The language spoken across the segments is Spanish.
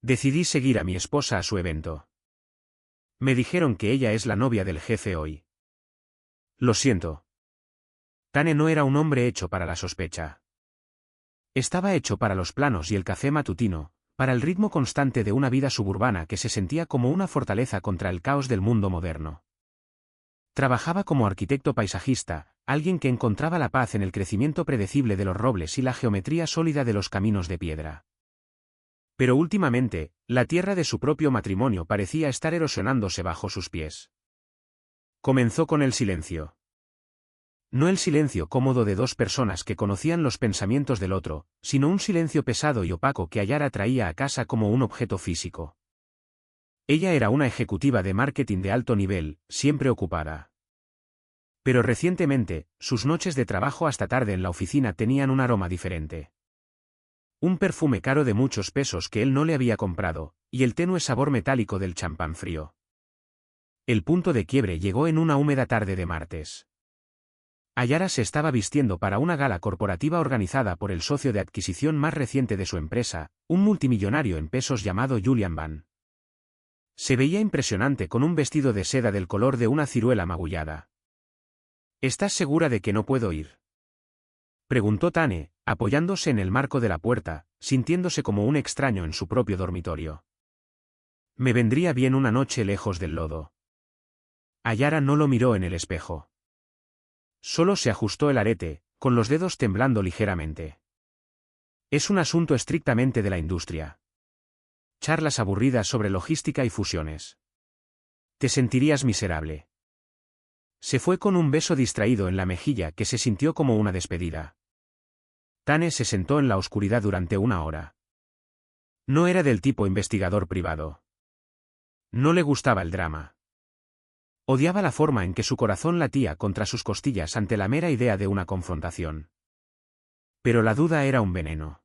Decidí seguir a mi esposa a su evento. Me dijeron que ella es la novia del jefe hoy. Lo siento. Tane no era un hombre hecho para la sospecha. Estaba hecho para los planos y el café matutino, para el ritmo constante de una vida suburbana que se sentía como una fortaleza contra el caos del mundo moderno. Trabajaba como arquitecto paisajista, alguien que encontraba la paz en el crecimiento predecible de los robles y la geometría sólida de los caminos de piedra. Pero últimamente, la tierra de su propio matrimonio parecía estar erosionándose bajo sus pies. Comenzó con el silencio. No el silencio cómodo de dos personas que conocían los pensamientos del otro, sino un silencio pesado y opaco que Ayara traía a casa como un objeto físico. Ella era una ejecutiva de marketing de alto nivel, siempre ocupada. Pero recientemente, sus noches de trabajo hasta tarde en la oficina tenían un aroma diferente. Un perfume caro de muchos pesos que él no le había comprado, y el tenue sabor metálico del champán frío. El punto de quiebre llegó en una húmeda tarde de martes. Ayara se estaba vistiendo para una gala corporativa organizada por el socio de adquisición más reciente de su empresa, un multimillonario en pesos llamado Julian Bam. Se veía impresionante con un vestido de seda del color de una ciruela magullada. ¿Estás segura de que no puedo ir?, preguntó Tane, apoyándose en el marco de la puerta, sintiéndose como un extraño en su propio dormitorio. Me vendría bien una noche lejos del lodo. Ayara no lo miró en el espejo. Solo se ajustó el arete, con los dedos temblando ligeramente. Es un asunto estrictamente de la industria. Charlas aburridas sobre logística y fusiones. Te sentirías miserable. Se fue con un beso distraído en la mejilla que se sintió como una despedida. Tane se sentó en la oscuridad durante una hora. No era del tipo investigador privado. No le gustaba el drama. Odiaba la forma en que su corazón latía contra sus costillas ante la mera idea de una confrontación. Pero la duda era un veneno.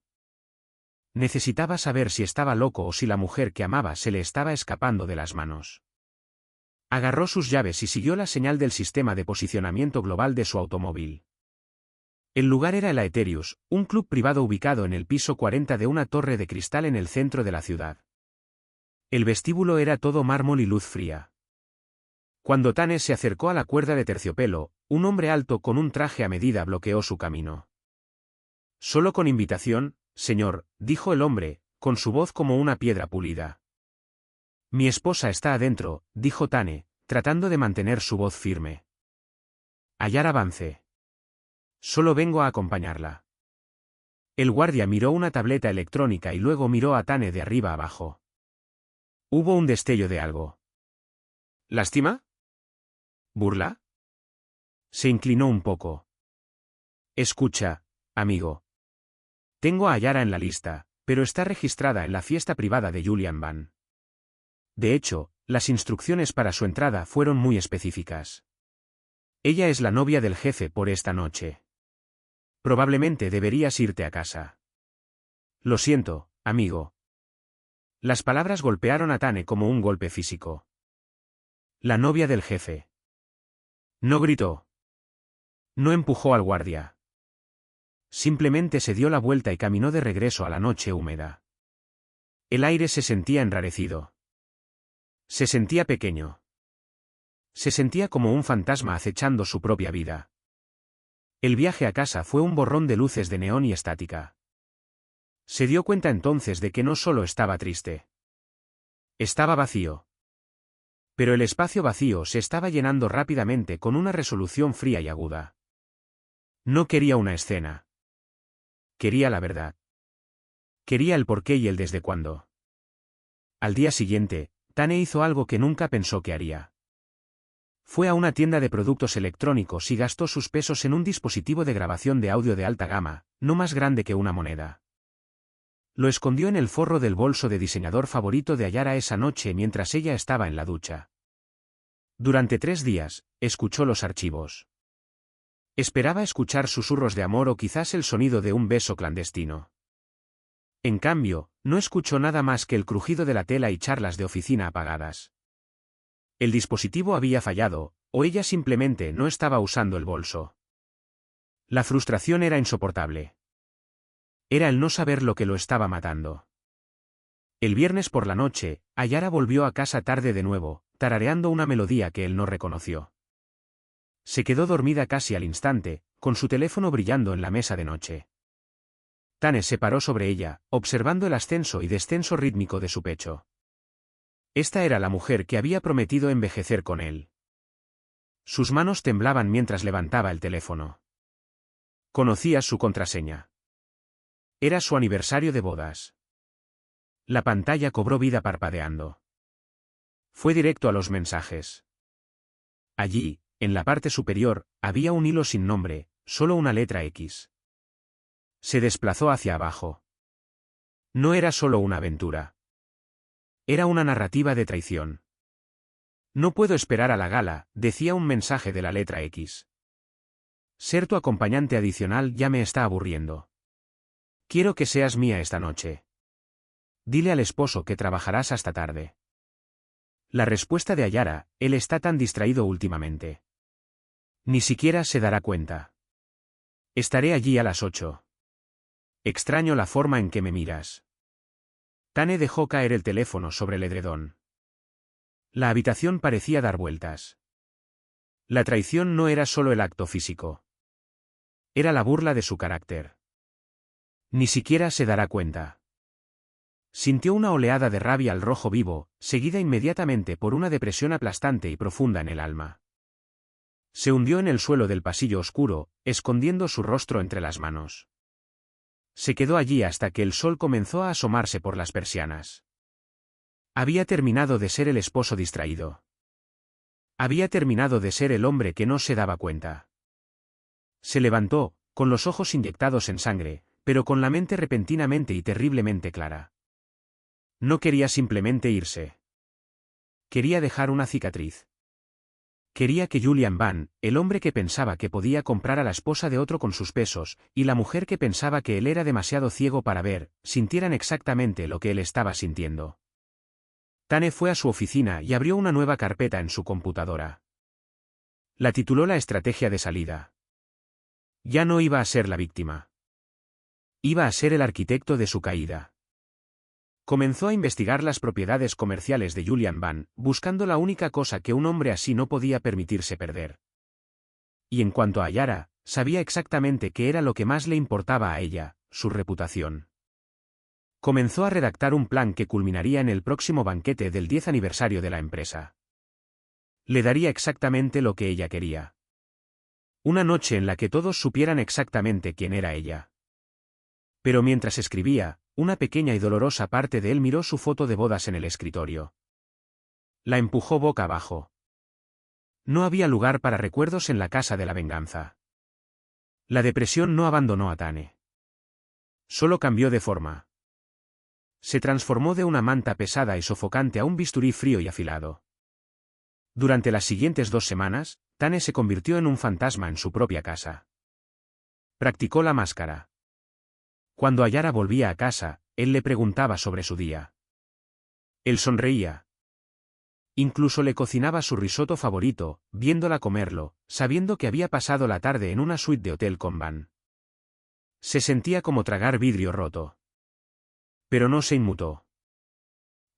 Necesitaba saber si estaba loco o si la mujer que amaba se le estaba escapando de las manos. Agarró sus llaves y siguió la señal del sistema de posicionamiento global de su automóvil. El lugar era el Aetherius, un club privado ubicado en el piso 40 de una torre de cristal en el centro de la ciudad. El vestíbulo era todo mármol y luz fría. Cuando Tane se acercó a la cuerda de terciopelo, un hombre alto con un traje a medida bloqueó su camino. Solo con invitación, señor, dijo el hombre, con su voz como una piedra pulida. Mi esposa está adentro, dijo Tane, tratando de mantener su voz firme. Ayara avance. Solo vengo a acompañarla. El guardia miró una tableta electrónica y luego miró a Tane de arriba abajo. Hubo un destello de algo. ¿Lástima? ¿Burla? Se inclinó un poco. Escucha, amigo. Tengo a Ayara en la lista, pero está registrada en la fiesta privada de Julian Bam. De hecho, las instrucciones para su entrada fueron muy específicas. Ella es la novia del jefe por esta noche. Probablemente deberías irte a casa. Lo siento, amigo. Las palabras golpearon a Tane como un golpe físico. La novia del jefe. No gritó. No empujó al guardia. Simplemente se dio la vuelta y caminó de regreso a la noche húmeda. El aire se sentía enrarecido. Se sentía pequeño. Se sentía como un fantasma acechando su propia vida. El viaje a casa fue un borrón de luces de neón y estática. Se dio cuenta entonces de que no solo estaba triste. Estaba vacío. Pero el espacio vacío se estaba llenando rápidamente con una resolución fría y aguda. No quería una escena. Quería la verdad. Quería el porqué y el desde cuándo. Al día siguiente, Tane hizo algo que nunca pensó que haría. Fue a una tienda de productos electrónicos y gastó sus pesos en un dispositivo de grabación de audio de alta gama, no más grande que una moneda. Lo escondió en el forro del bolso de diseñador favorito de Ayara esa noche mientras ella estaba en la ducha. Durante 3 días, escuchó los archivos. Esperaba escuchar susurros de amor o quizás el sonido de un beso clandestino. En cambio, no escuchó nada más que el crujido de la tela y charlas de oficina apagadas. El dispositivo había fallado, o ella simplemente no estaba usando el bolso. La frustración era insoportable. Era el no saber lo que lo estaba matando. El viernes por la noche, Ayara volvió a casa tarde de nuevo, tarareando una melodía que él no reconoció. Se quedó dormida casi al instante, con su teléfono brillando en la mesa de noche. Tane se paró sobre ella, observando el ascenso y descenso rítmico de su pecho. Esta era la mujer que había prometido envejecer con él. Sus manos temblaban mientras levantaba el teléfono. Conocía su contraseña. Era su aniversario de bodas. La pantalla cobró vida parpadeando. Fue directo a los mensajes. Allí, en la parte superior, había un hilo sin nombre, solo una letra X. Se desplazó hacia abajo. No era solo una aventura. Era una narrativa de traición. No puedo esperar a la gala, decía un mensaje de la letra X. Ser tu acompañante adicional ya me está aburriendo. Quiero que seas mía esta noche. Dile al esposo que trabajarás hasta tarde. La respuesta de Ayara: él está tan distraído últimamente. Ni siquiera se dará cuenta. Estaré allí a las 8. Extraño la forma en que me miras. Tane dejó caer el teléfono sobre el edredón. La habitación parecía dar vueltas. La traición no era solo el acto físico. Era la burla de su carácter. Ni siquiera se dará cuenta. Sintió una oleada de rabia al rojo vivo, seguida inmediatamente por una depresión aplastante y profunda en el alma. Se hundió en el suelo del pasillo oscuro, escondiendo su rostro entre las manos. Se quedó allí hasta que el sol comenzó a asomarse por las persianas. Había terminado de ser el esposo distraído. Había terminado de ser el hombre que no se daba cuenta. Se levantó, con los ojos inyectados en sangre, pero con la mente repentinamente y terriblemente clara. No quería simplemente irse. Quería dejar una cicatriz. Quería que Julian Van, el hombre que pensaba que podía comprar a la esposa de otro con sus pesos, y la mujer que pensaba que él era demasiado ciego para ver, sintieran exactamente lo que él estaba sintiendo. Tane fue a su oficina y abrió una nueva carpeta en su computadora. La tituló La estrategia de salida. Ya no iba a ser la víctima. Iba a ser el arquitecto de su caída. Comenzó a investigar las propiedades comerciales de Julian Van, buscando la única cosa que un hombre así no podía permitirse perder. Y en cuanto a Ayara, sabía exactamente qué era lo que más le importaba a ella: su reputación. Comenzó a redactar un plan que culminaría en el próximo banquete del 10 aniversario de la empresa. Le daría exactamente lo que ella quería. Una noche en la que todos supieran exactamente quién era ella. Pero mientras escribía, una pequeña y dolorosa parte de él miró su foto de bodas en el escritorio. La empujó boca abajo. No había lugar para recuerdos en la casa de la venganza. La depresión no abandonó a Tane. Solo cambió de forma. Se transformó de una manta pesada y sofocante a un bisturí frío y afilado. Durante las siguientes 2 semanas, Tane se convirtió en un fantasma en su propia casa. Practicó la máscara. Cuando Ayara volvía a casa, él le preguntaba sobre su día. Él sonreía. Incluso le cocinaba su risotto favorito, viéndola comerlo, sabiendo que había pasado la tarde en una suite de hotel con Van. Se sentía como tragar vidrio roto. Pero no se inmutó.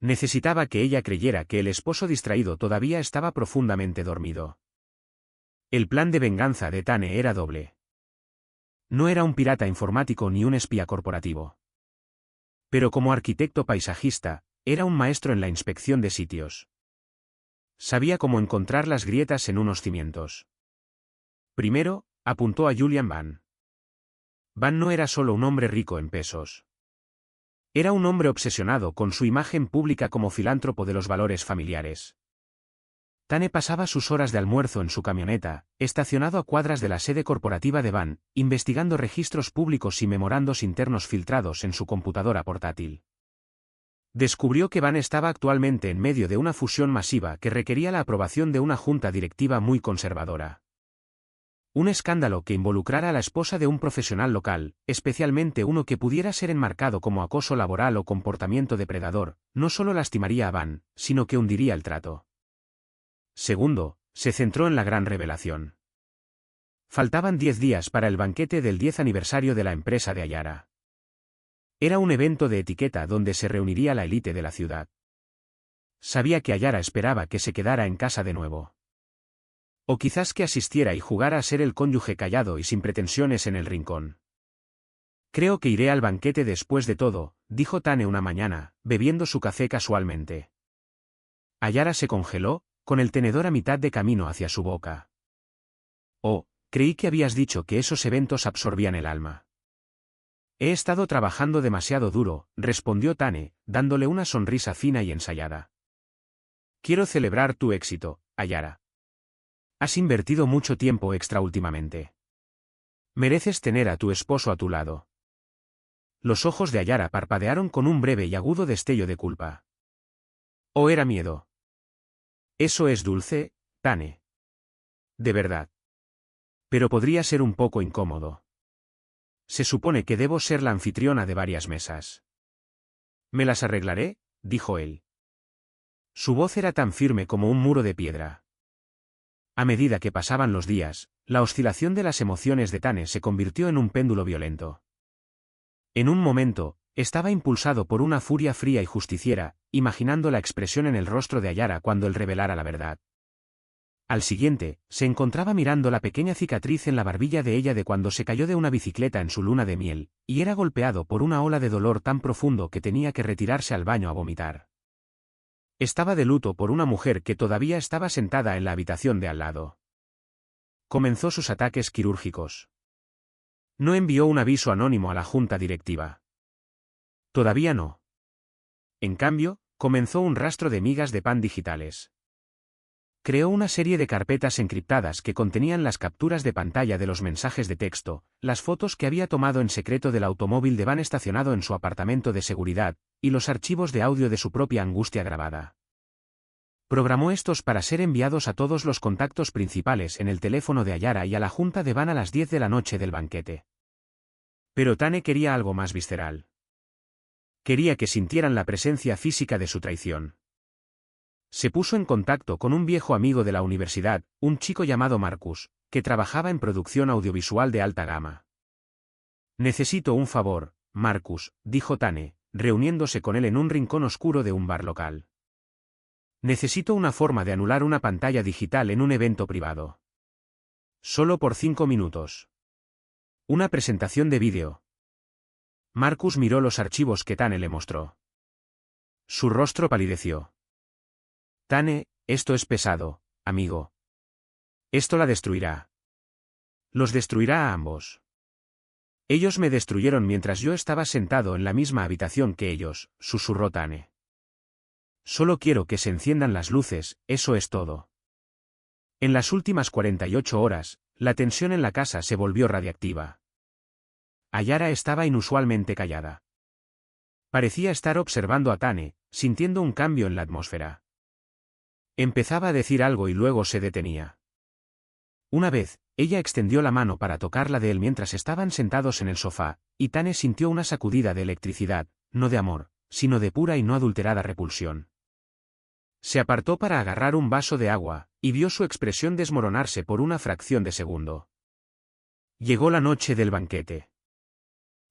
Necesitaba que ella creyera que el esposo distraído todavía estaba profundamente dormido. El plan de venganza de Tane era doble. No era un pirata informático ni un espía corporativo. Pero como arquitecto paisajista, era un maestro en la inspección de sitios. Sabía cómo encontrar las grietas en unos cimientos. Primero, apuntó a Julian Van. Van no era solo un hombre rico en pesos. Era un hombre obsesionado con su imagen pública como filántropo de los valores familiares. Tane pasaba sus horas de almuerzo en su camioneta, estacionado a cuadras de la sede corporativa de Van, investigando registros públicos y memorandos internos filtrados en su computadora portátil. Descubrió que Van estaba actualmente en medio de una fusión masiva que requería la aprobación de una junta directiva muy conservadora. Un escándalo que involucrara a la esposa de un profesional local, especialmente uno que pudiera ser enmarcado como acoso laboral o comportamiento depredador, no solo lastimaría a Van, sino que hundiría el trato. Segundo, se centró en la gran revelación. Faltaban 10 días para el banquete del 10 aniversario de la empresa de Ayara. Era un evento de etiqueta donde se reuniría la élite de la ciudad. Sabía que Ayara esperaba que se quedara en casa de nuevo. O quizás que asistiera y jugara a ser el cónyuge callado y sin pretensiones en el rincón. Creo que iré al banquete después de todo, dijo Tane una mañana, bebiendo su café casualmente. Ayara se congeló, con el tenedor a mitad de camino hacia su boca. Oh, creí que habías dicho que esos eventos absorbían el alma. He estado trabajando demasiado duro, respondió Tane, dándole una sonrisa fina y ensayada. Quiero celebrar tu éxito, Ayara. Has invertido mucho tiempo extra últimamente. Mereces tener a tu esposo a tu lado. Los ojos de Ayara parpadearon con un breve y agudo destello de culpa. ¿O era miedo? Eso es dulce, Tane. De verdad. Pero podría ser un poco incómodo. Se supone que debo ser la anfitriona de varias mesas. Me las arreglaré, dijo él. Su voz era tan firme como un muro de piedra. A medida que pasaban los días, la oscilación de las emociones de Tane se convirtió en un péndulo violento. En un momento, estaba impulsado por una furia fría y justiciera, imaginando la expresión en el rostro de Ayara cuando él revelara la verdad. Al siguiente, se encontraba mirando la pequeña cicatriz en la barbilla de ella de cuando se cayó de una bicicleta en su luna de miel, y era golpeado por una ola de dolor tan profundo que tenía que retirarse al baño a vomitar. Estaba de luto por una mujer que todavía estaba sentada en la habitación de al lado. Comenzó sus ataques quirúrgicos. No envió un aviso anónimo a la junta directiva. Todavía no. En cambio, comenzó un rastro de migas de pan digitales. Creó una serie de carpetas encriptadas que contenían las capturas de pantalla de los mensajes de texto, las fotos que había tomado en secreto del automóvil de Van estacionado en su apartamento de seguridad, y los archivos de audio de su propia angustia grabada. Programó estos para ser enviados a todos los contactos principales en el teléfono de Ayara y a la junta de Van a las 10 de la noche del banquete. Pero Tane quería algo más visceral. Quería que sintieran la presencia física de su traición. Se puso en contacto con un viejo amigo de la universidad, un chico llamado Marcus, que trabajaba en producción audiovisual de alta gama. Necesito un favor, Marcus, dijo Tane, reuniéndose con él en un rincón oscuro de un bar local. Necesito una forma de anular una pantalla digital en un evento privado. Solo por 5 minutos. Una presentación de vídeo. Marcus miró los archivos que Tane le mostró. Su rostro palideció. Tane, esto es pesado, amigo. Esto la destruirá. Los destruirá a ambos. Ellos me destruyeron mientras yo estaba sentado en la misma habitación que ellos, susurró Tane. Solo quiero que se enciendan las luces, eso es todo. En las últimas 48 horas, la tensión en la casa se volvió radiactiva. Ayara estaba inusualmente callada. Parecía estar observando a Tane, sintiendo un cambio en la atmósfera. Empezaba a decir algo y luego se detenía. Una vez, ella extendió la mano para tocarla de él mientras estaban sentados en el sofá, y Tane sintió una sacudida de electricidad, no de amor, sino de pura y no adulterada repulsión. Se apartó para agarrar un vaso de agua, y vio su expresión desmoronarse por una fracción de segundo. Llegó la noche del banquete.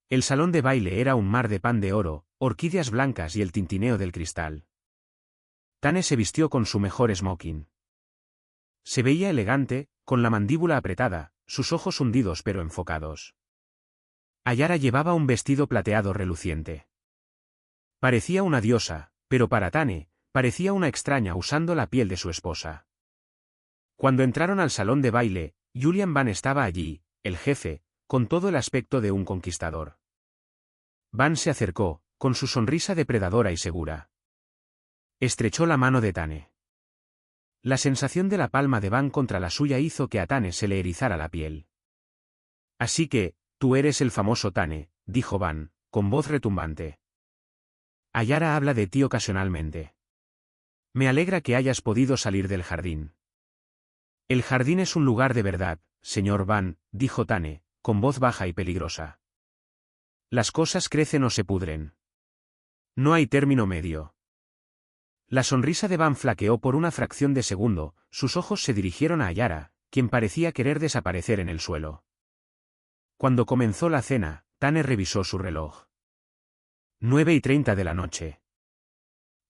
El salón de baile era un mar de pan de oro, orquídeas blancas y el tintineo del cristal. Tane se vistió con su mejor smoking. Se veía elegante, con la mandíbula apretada, sus ojos hundidos pero enfocados. Ayara llevaba un vestido plateado reluciente. Parecía una diosa, pero para Tane, parecía una extraña usando la piel de su esposa. Cuando entraron al salón de baile, Julian Van estaba allí, el jefe, con todo el aspecto de un conquistador. Van se acercó, con su sonrisa depredadora y segura. Estrechó la mano de Tane. La sensación de la palma de Van contra la suya hizo que a Tane se le erizara la piel. Así que, tú eres el famoso Tane, dijo Van, con voz retumbante. Ayara habla de ti ocasionalmente. Me alegra que hayas podido salir del jardín. El jardín es un lugar de verdad, señor Van, dijo Tane, con voz baja y peligrosa. Las cosas crecen o se pudren. No hay término medio. La sonrisa de Van flaqueó por una fracción de segundo, sus ojos se dirigieron a Ayara, quien parecía querer desaparecer en el suelo. Cuando comenzó la cena, Tane revisó su reloj. 9:30 de la noche.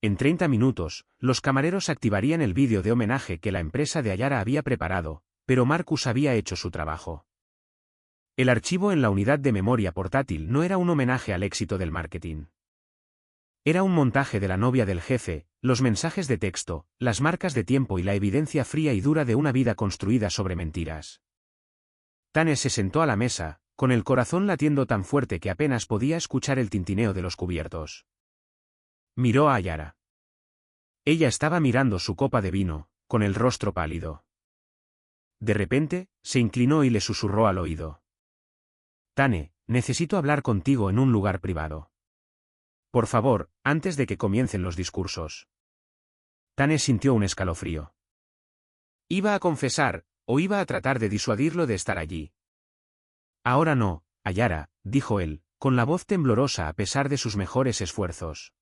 En 30 minutos, los camareros activarían el vídeo de homenaje que la empresa de Ayara había preparado, pero Marcus había hecho su trabajo. El archivo en la unidad de memoria portátil no era un homenaje al éxito del marketing. Era un montaje de la novia del jefe, los mensajes de texto, las marcas de tiempo y la evidencia fría y dura de una vida construida sobre mentiras. Tane se sentó a la mesa, con el corazón latiendo tan fuerte que apenas podía escuchar el tintineo de los cubiertos. Miró a Ayara. Ella estaba mirando su copa de vino, con el rostro pálido. De repente, se inclinó y le susurró al oído. Tane, necesito hablar contigo en un lugar privado. Por favor, antes de que comiencen los discursos. Tane sintió un escalofrío. ¿Iba a confesar, o iba a tratar de disuadirlo de estar allí? Ahora no, Ayara, dijo él, con la voz temblorosa a pesar de sus mejores esfuerzos.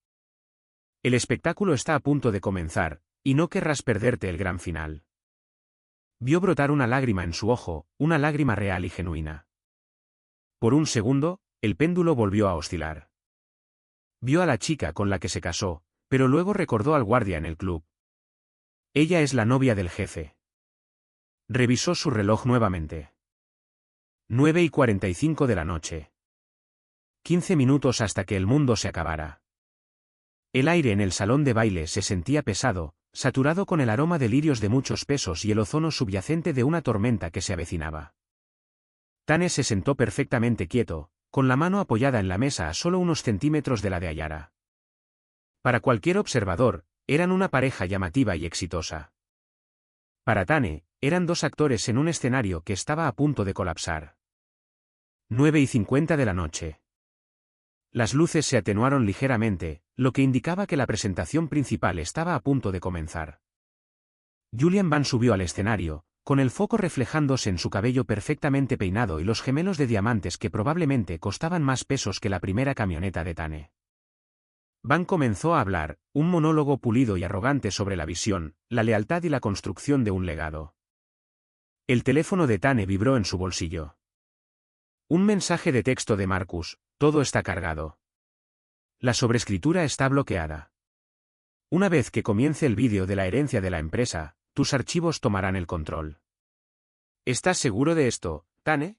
El espectáculo está a punto de comenzar, y no querrás perderte el gran final. Vio brotar una lágrima en su ojo, una lágrima real y genuina. Por un segundo, el péndulo volvió a oscilar. Vio a la chica con la que se casó, pero luego recordó al guardia en el club. Ella es la novia del jefe. Revisó su reloj nuevamente. 9:45 de la noche. 15 minutos hasta que el mundo se acabara. El aire en el salón de baile se sentía pesado, saturado con el aroma de lirios de muchos pesos y el ozono subyacente de una tormenta que se avecinaba. Tane se sentó perfectamente quieto, con la mano apoyada en la mesa a solo unos centímetros de la de Ayara. Para cualquier observador, eran una pareja llamativa y exitosa. Para Tane, eran dos actores en un escenario que estaba a punto de colapsar. 9:50 de la noche. Las luces se atenuaron ligeramente, lo que indicaba que la presentación principal estaba a punto de comenzar. Julian Bam subió al escenario, con el foco reflejándose en su cabello perfectamente peinado y los gemelos de diamantes que probablemente costaban más pesos que la primera camioneta de Tane. Bam comenzó a hablar, un monólogo pulido y arrogante sobre la visión, la lealtad y la construcción de un legado. El teléfono de Tane vibró en su bolsillo. Un mensaje de texto de Marcus: todo está cargado. La sobrescritura está bloqueada. Una vez que comience el vídeo de la herencia de la empresa, tus archivos tomarán el control. ¿Estás seguro de esto, Tane?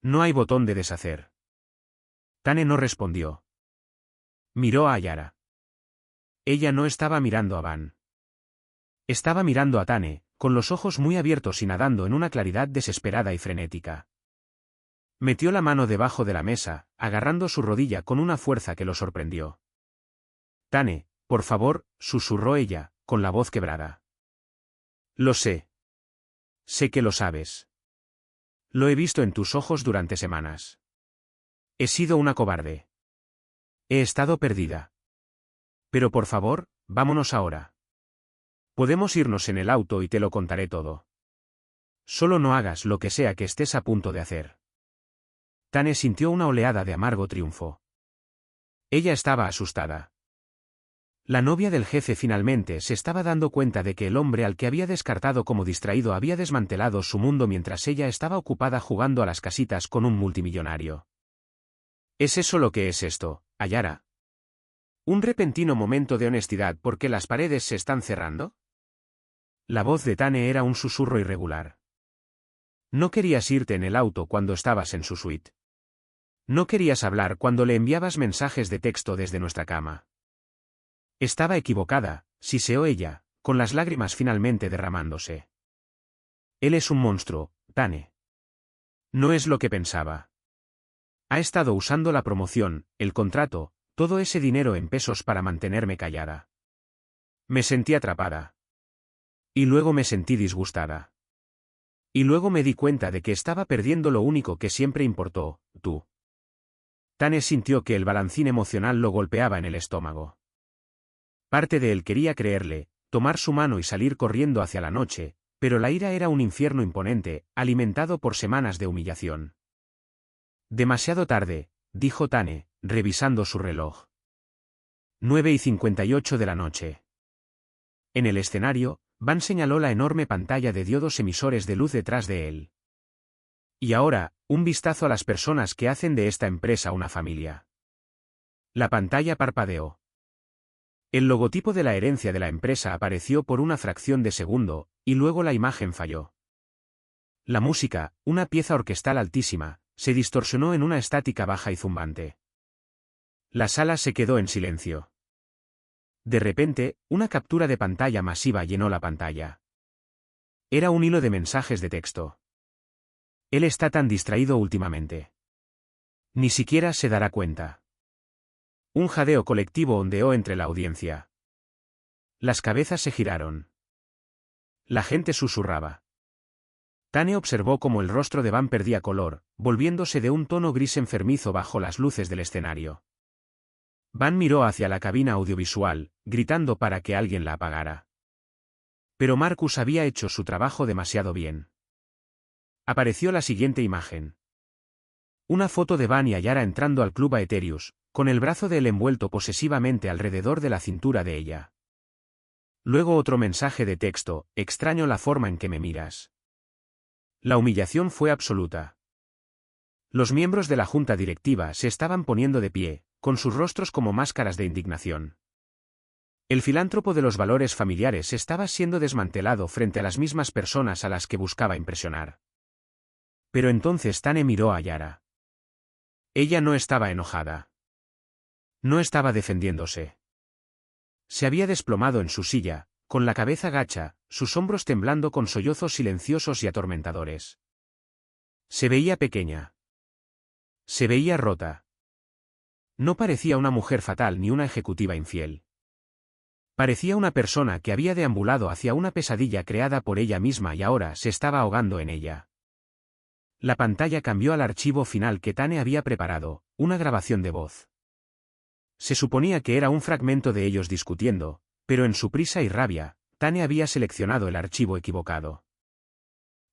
No hay botón de deshacer. Tane no respondió. Miró a Ayara. Ella no estaba mirando a Bam. Estaba mirando a Tane, con los ojos muy abiertos y nadando en una claridad desesperada y frenética. Metió la mano debajo de la mesa, agarrando su rodilla con una fuerza que lo sorprendió. Tane, por favor, susurró ella, con la voz quebrada. Lo sé. Sé que lo sabes. Lo he visto en tus ojos durante semanas. He sido una cobarde. He estado perdida. Pero por favor, vámonos ahora. Podemos irnos en el auto y te lo contaré todo. Solo no hagas lo que sea que estés a punto de hacer. Tane sintió una oleada de amargo triunfo. Ella estaba asustada. La novia del jefe finalmente se estaba dando cuenta de que el hombre al que había descartado como distraído había desmantelado su mundo mientras ella estaba ocupada jugando a las casitas con un multimillonario. ¿Es eso lo que es esto, Ayara? ¿Un repentino momento de honestidad porque las paredes se están cerrando? La voz de Tane era un susurro irregular. No querías irte en el auto cuando estabas en su suite. No querías hablar cuando le enviabas mensajes de texto desde nuestra cama. Estaba equivocada, siseó ella, con las lágrimas finalmente derramándose. Él es un monstruo, Tane. No es lo que pensaba. Ha estado usando la promoción, el contrato, todo ese dinero en pesos para mantenerme callada. Me sentí atrapada. Y luego me sentí disgustada. Y luego me di cuenta de que estaba perdiendo lo único que siempre importó, tú. Tane sintió que el balancín emocional lo golpeaba en el estómago. Parte de él quería creerle, tomar su mano y salir corriendo hacia la noche, pero la ira era un infierno imponente, alimentado por semanas de humillación. Demasiado tarde, dijo Tane, revisando su reloj. 9:58 de la noche. En el escenario, Bam señaló la enorme pantalla de diodos emisores de luz detrás de él. Y ahora, un vistazo a las personas que hacen de esta empresa una familia. La pantalla parpadeó. El logotipo de la herencia de la empresa apareció por una fracción de segundo, y luego la imagen falló. La música, una pieza orquestal altísima, se distorsionó en una estática baja y zumbante. La sala se quedó en silencio. De repente, una captura de pantalla masiva llenó la pantalla. Era un hilo de mensajes de texto. Él está tan distraído últimamente. Ni siquiera se dará cuenta. Un jadeo colectivo ondeó entre la audiencia. Las cabezas se giraron. La gente susurraba. Tane observó cómo el rostro de Van perdía color, volviéndose de un tono gris enfermizo bajo las luces del escenario. Van miró hacia la cabina audiovisual, gritando para que alguien la apagara. Pero Marcus había hecho su trabajo demasiado bien. Apareció la siguiente imagen. Una foto de Van y Ayara entrando al club Aetherius, con el brazo de él envuelto posesivamente alrededor de la cintura de ella. Luego otro mensaje de texto: extraño la forma en que me miras. La humillación fue absoluta. Los miembros de la junta directiva se estaban poniendo de pie, con sus rostros como máscaras de indignación. El filántropo de los valores familiares estaba siendo desmantelado frente a las mismas personas a las que buscaba impresionar. Pero entonces Tane miró a Ayara. Ella no estaba enojada. No estaba defendiéndose. Se había desplomado en su silla, con la cabeza gacha, sus hombros temblando con sollozos silenciosos y atormentadores. Se veía pequeña. Se veía rota. No parecía una mujer fatal ni una ejecutiva infiel. Parecía una persona que había deambulado hacia una pesadilla creada por ella misma y ahora se estaba ahogando en ella. La pantalla cambió al archivo final que Tane había preparado, una grabación de voz. Se suponía que era un fragmento de ellos discutiendo, pero en su prisa y rabia, Tane había seleccionado el archivo equivocado.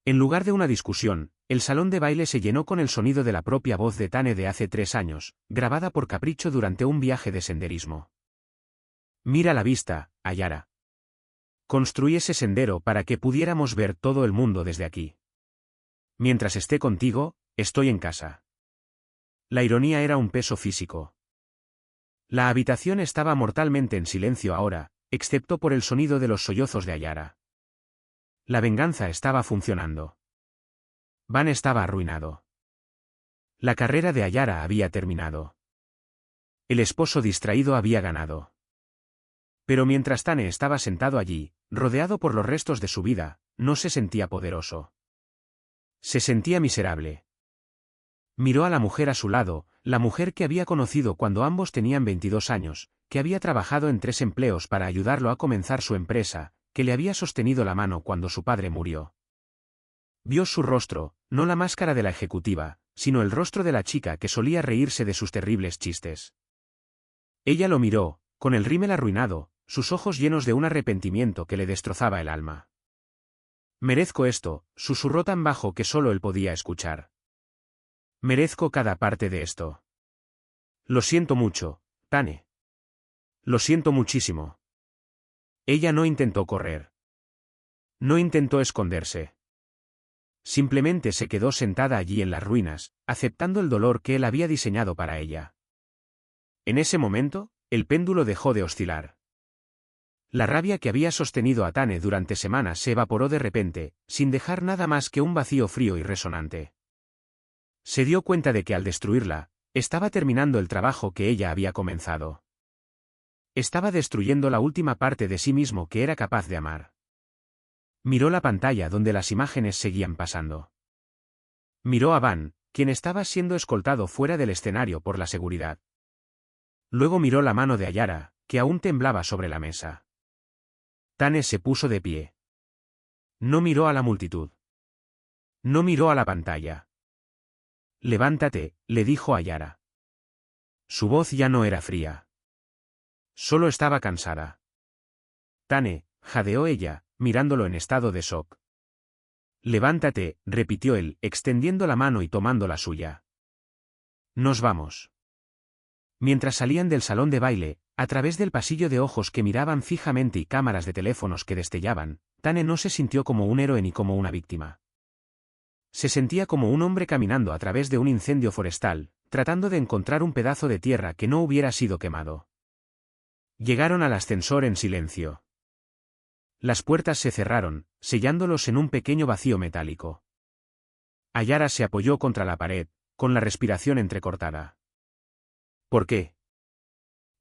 En lugar de una discusión, el salón de baile se llenó con el sonido de la propia voz de Tane de hace 3 años, grabada por capricho durante un viaje de senderismo. Mira la vista, Ayara. Construí ese sendero para que pudiéramos ver todo el mundo desde aquí. Mientras esté contigo, estoy en casa. La ironía era un peso físico. La habitación estaba mortalmente en silencio ahora, excepto por el sonido de los sollozos de Ayara. La venganza estaba funcionando. Van estaba arruinado. La carrera de Ayara había terminado. El esposo distraído había ganado. Pero mientras Tane estaba sentado allí, rodeado por los restos de su vida, no se sentía poderoso. Se sentía miserable. Miró a la mujer a su lado, la mujer que había conocido cuando ambos tenían 22 años, que había trabajado en 3 empleos para ayudarlo a comenzar su empresa, que le había sostenido la mano cuando su padre murió. Vio su rostro, no la máscara de la ejecutiva, sino el rostro de la chica que solía reírse de sus terribles chistes. Ella lo miró, con el rímel arruinado, sus ojos llenos de un arrepentimiento que le destrozaba el alma. Merezco esto, susurró tan bajo que solo él podía escuchar. Merezco cada parte de esto. Lo siento mucho, Tane. Lo siento muchísimo. Ella no intentó correr. No intentó esconderse. Simplemente se quedó sentada allí en las ruinas, aceptando el dolor que él había diseñado para ella. En ese momento, el péndulo dejó de oscilar. La rabia que había sostenido a Tane durante semanas se evaporó de repente, sin dejar nada más que un vacío frío y resonante. Se dio cuenta de que al destruirla, estaba terminando el trabajo que ella había comenzado. Estaba destruyendo la última parte de sí mismo que era capaz de amar. Miró la pantalla donde las imágenes seguían pasando. Miró a Van, quien estaba siendo escoltado fuera del escenario por la seguridad. Luego miró la mano de Ayara, que aún temblaba sobre la mesa. Tane se puso de pie. No miró a la multitud. No miró a la pantalla. Levántate, le dijo Ayara. Su voz ya no era fría. Solo estaba cansada. Tane, jadeó ella, mirándolo en estado de shock. Levántate, repitió él, extendiendo la mano y tomando la suya. Nos vamos. Mientras salían del salón de baile, a través del pasillo de ojos que miraban fijamente y cámaras de teléfonos que destellaban, Tane no se sintió como un héroe ni como una víctima. Se sentía como un hombre caminando a través de un incendio forestal, tratando de encontrar un pedazo de tierra que no hubiera sido quemado. Llegaron al ascensor en silencio. Las puertas se cerraron, sellándolos en un pequeño vacío metálico. Ayara se apoyó contra la pared, con la respiración entrecortada. ¿Por qué?,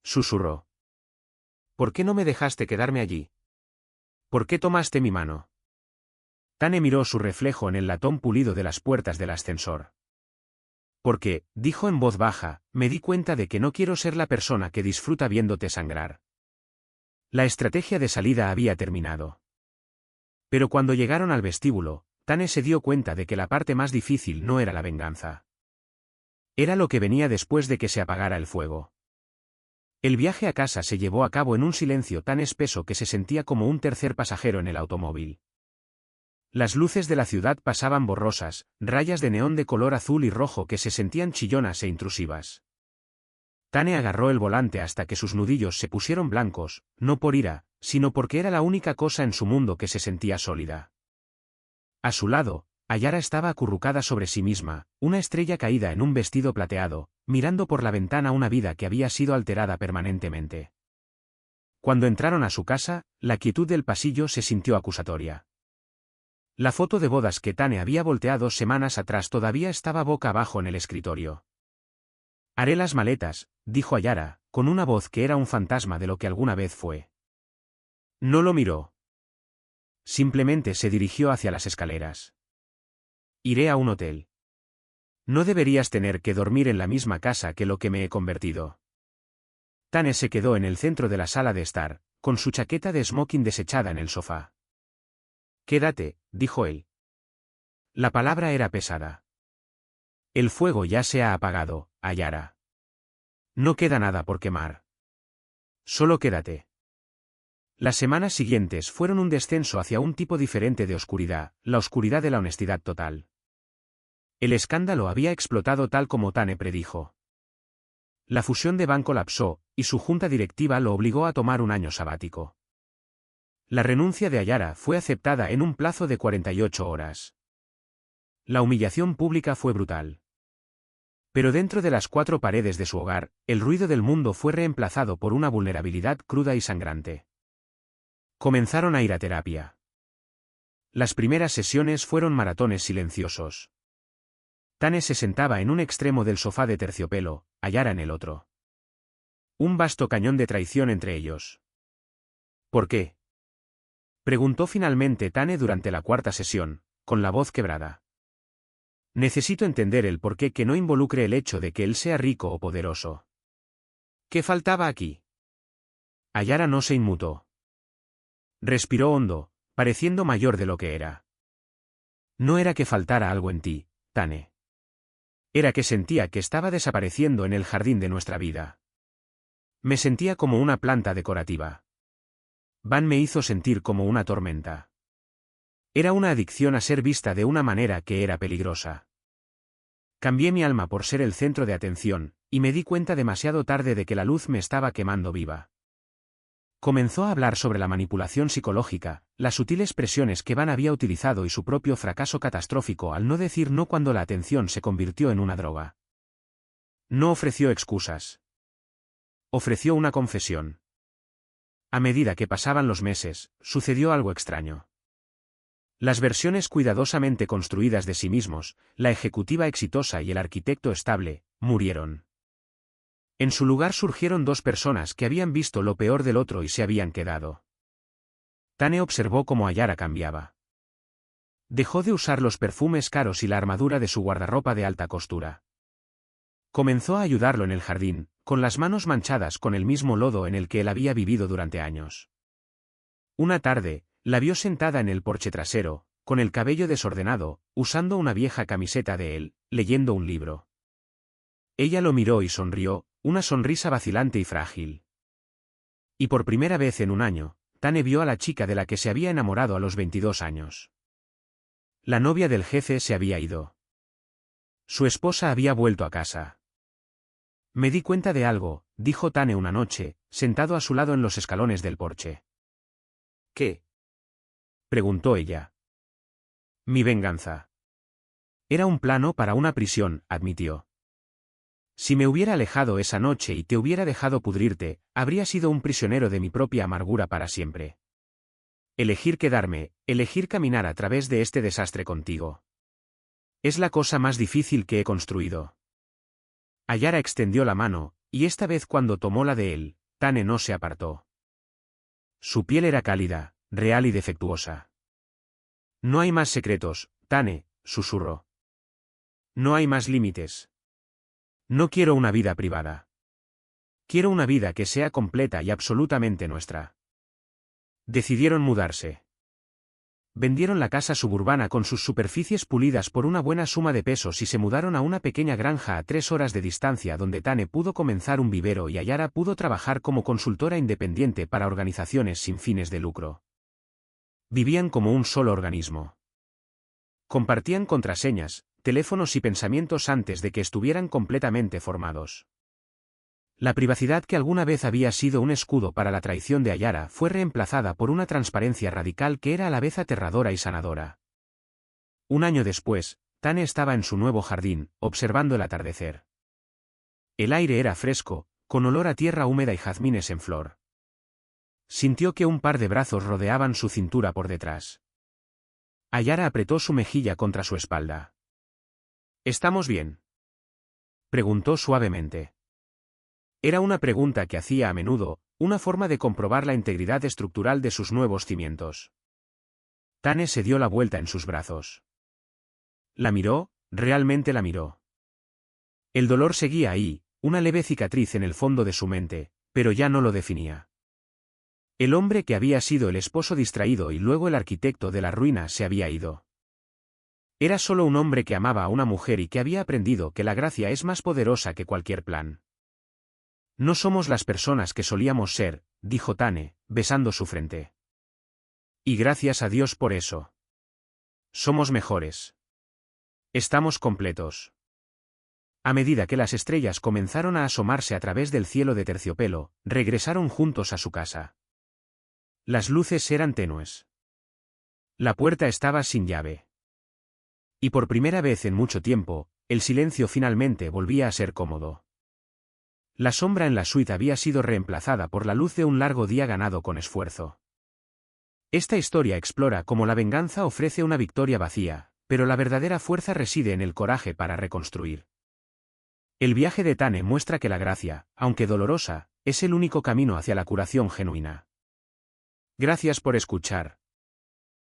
susurró. ¿Por qué no me dejaste quedarme allí? ¿Por qué tomaste mi mano? Tane miró su reflejo en el latón pulido de las puertas del ascensor. Porque, dijo en voz baja, me di cuenta de que no quiero ser la persona que disfruta viéndote sangrar. La estrategia de salida había terminado. Pero cuando llegaron al vestíbulo, Tane se dio cuenta de que la parte más difícil no era la venganza. Era lo que venía después de que se apagara el fuego. El viaje a casa se llevó a cabo en un silencio tan espeso que se sentía como un tercer pasajero en el automóvil. Las luces de la ciudad pasaban borrosas, rayas de neón de color azul y rojo que se sentían chillonas e intrusivas. Tane agarró el volante hasta que sus nudillos se pusieron blancos, no por ira, sino porque era la única cosa en su mundo que se sentía sólida. A su lado, Ayara estaba acurrucada sobre sí misma, una estrella caída en un vestido plateado, mirando por la ventana una vida que había sido alterada permanentemente. Cuando entraron a su casa, la quietud del pasillo se sintió acusatoria. La foto de bodas que Tane había volteado semanas atrás todavía estaba boca abajo en el escritorio. Haré las maletas, dijo Ayara, con una voz que era un fantasma de lo que alguna vez fue. No lo miró. Simplemente se dirigió hacia las escaleras. Iré a un hotel. No deberías tener que dormir en la misma casa que lo que me he convertido. Tane se quedó en el centro de la sala de estar, con su chaqueta de smoking desechada en el sofá. Quédate, dijo él. La palabra era pesada. El fuego ya se ha apagado, Ayara. No queda nada por quemar. Solo quédate. Las semanas siguientes fueron un descenso hacia un tipo diferente de oscuridad, la oscuridad de la honestidad total. El escándalo había explotado tal como Tane predijo. La fusión de Ban colapsó, y su junta directiva lo obligó a tomar un año sabático. La renuncia de Ayara fue aceptada en un plazo de 48 horas. La humillación pública fue brutal. Pero dentro de las cuatro paredes de su hogar, el ruido del mundo fue reemplazado por una vulnerabilidad cruda y sangrante. Comenzaron a ir a terapia. Las primeras sesiones fueron maratones silenciosos. Tane se sentaba en un extremo del sofá de terciopelo, Ayara en el otro. Un vasto cañón de traición entre ellos. ¿Por qué?, preguntó finalmente Tane durante la cuarta sesión, con la voz quebrada. Necesito entender el porqué que no involucre el hecho de que él sea rico o poderoso. ¿Qué faltaba aquí? Ayara no se inmutó. Respiró hondo, pareciendo mayor de lo que era. No era que faltara algo en ti, Tane. Era que sentía que estaba desapareciendo en el jardín de nuestra vida. Me sentía como una planta decorativa. Van me hizo sentir como una tormenta. Era una adicción a ser vista de una manera que era peligrosa. Cambié mi alma por ser el centro de atención, y me di cuenta demasiado tarde de que la luz me estaba quemando viva. Comenzó a hablar sobre la manipulación psicológica, las sutiles presiones que Van había utilizado y su propio fracaso catastrófico al no decir no cuando la atención se convirtió en una droga. No ofreció excusas. Ofreció una confesión. A medida que pasaban los meses, sucedió algo extraño. Las versiones cuidadosamente construidas de sí mismos, la ejecutiva exitosa y el arquitecto estable, murieron. En su lugar surgieron dos personas que habían visto lo peor del otro y se habían quedado. Tane observó cómo Ayara cambiaba. Dejó de usar los perfumes caros y la armadura de su guardarropa de alta costura. Comenzó a ayudarlo en el jardín, con las manos manchadas con el mismo lodo en el que él había vivido durante años. Una tarde, la vio sentada en el porche trasero, con el cabello desordenado, usando una vieja camiseta de él, leyendo un libro. Ella lo miró y sonrió, una sonrisa vacilante y frágil. Y por primera vez en un año, Tane vio a la chica de la que se había enamorado a los 22 años. La novia del jefe se había ido. Su esposa había vuelto a casa. Me di cuenta de algo, dijo Tane una noche, sentado a su lado en los escalones del porche. ¿Qué?, preguntó ella. Mi venganza. Era un plano para una prisión, admitió. Si me hubiera alejado esa noche y te hubiera dejado pudrirte, habría sido un prisionero de mi propia amargura para siempre. Elegir quedarme, elegir caminar a través de este desastre contigo. Es la cosa más difícil que he construido. Ayara extendió la mano, y esta vez cuando tomó la de él, Tane no se apartó. Su piel era cálida, real y defectuosa. No hay más secretos, Tane, susurró. No hay más límites. No quiero una vida privada. Quiero una vida que sea completa y absolutamente nuestra. Decidieron mudarse. Vendieron la casa suburbana con sus superficies pulidas por una buena suma de pesos y se mudaron a una pequeña granja a 3 horas de distancia donde Tane pudo comenzar un vivero y Ayara pudo trabajar como consultora independiente para organizaciones sin fines de lucro. Vivían como un solo organismo. Compartían contraseñas, teléfonos y pensamientos antes de que estuvieran completamente formados. La privacidad que alguna vez había sido un escudo para la traición de Ayara fue reemplazada por una transparencia radical que era a la vez aterradora y sanadora. Un año después, Tane estaba en su nuevo jardín, observando el atardecer. El aire era fresco, con olor a tierra húmeda y jazmines en flor. Sintió que un par de brazos rodeaban su cintura por detrás. Ayara apretó su mejilla contra su espalda. ¿Estamos bien?, preguntó suavemente. Era una pregunta que hacía a menudo, una forma de comprobar la integridad estructural de sus nuevos cimientos. Tane se dio la vuelta en sus brazos. La miró, realmente la miró. El dolor seguía ahí, una leve cicatriz en el fondo de su mente, pero ya no lo definía. El hombre que había sido el esposo distraído y luego el arquitecto de la ruina se había ido. Era solo un hombre que amaba a una mujer y que había aprendido que la gracia es más poderosa que cualquier plan. No somos las personas que solíamos ser, dijo Tane, besando su frente. Y gracias a Dios por eso. Somos mejores. Estamos completos. A medida que las estrellas comenzaron a asomarse a través del cielo de terciopelo, regresaron juntos a su casa. Las luces eran tenues. La puerta estaba sin llave. Y por primera vez en mucho tiempo, el silencio finalmente volvía a ser cómodo. La sombra en la suite había sido reemplazada por la luz de un largo día ganado con esfuerzo. Esta historia explora cómo la venganza ofrece una victoria vacía, pero la verdadera fuerza reside en el coraje para reconstruir. El viaje de Tane muestra que la gracia, aunque dolorosa, es el único camino hacia la curación genuina. Gracias por escuchar.